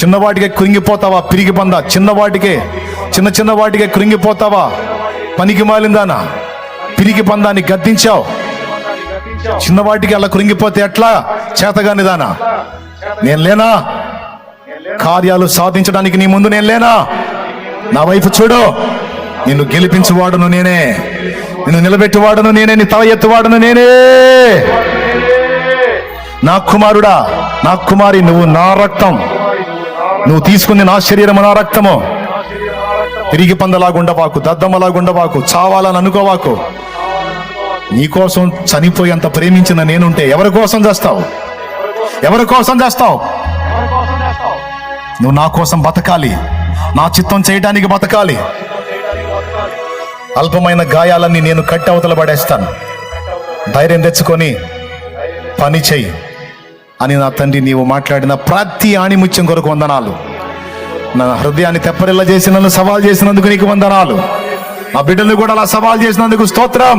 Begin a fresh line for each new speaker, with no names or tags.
చిన్నవాటికే కృంగిపోతావా పిరిగి పందా? చిన్న వాటికే కృంగిపోతావా? పనికి మాలిందానా, పిరిగి పందాన్ని గద్దించావు. చిన్నవాటికి అలా కృంగిపోతే ఎట్లా? చేతగానిదానా, నేను లేనా? కార్యాలు సాధించడానికి నీ ముందు నేను లేనా? నా వైపు చూడు. నిన్ను గెలిపించువాడును నేనే, నిన్ను నిలబెట్టువాడును నేనే, నీ తల ఎత్తువాడును నేనే. నా కుమారుడా, నా కుమారి, నువ్వు నా రక్తం, నువ్వు తీసుకుంది నా శరీరము, నా రక్తము. తిరిగి పందలాగుండవాకు, దద్దమ్మలాగుండవాకు, చావాలని అనుకోవాకు. నీకోసం చనిపోయేంత ప్రేమించిన నేనుంటే ఎవరి కోసం చేస్తావు? ఎవరి కోసం చేస్తావు? నువ్వు నా కోసం బతకాలి, నా చిత్తం చేయడానికి బతకాలి. అల్పమైన గాయాలన్నీ నేను కట్టి అవతల పడేస్తాను. ధైర్యం తెచ్చుకొని పని చెయ్యి అని నా తండ్రి నీవు మాట్లాడిన ప్రతి ఆణిముత్యం కొరకు వందనాలు. నా హృదయాన్ని తెప్పరిల్ల చేసి నన్ను సవాల్ చేసినందుకు నీకు వందనాలు. నా బిడ్డలు కూడా అలా సవాల్ చేసినందుకు స్తోత్రం.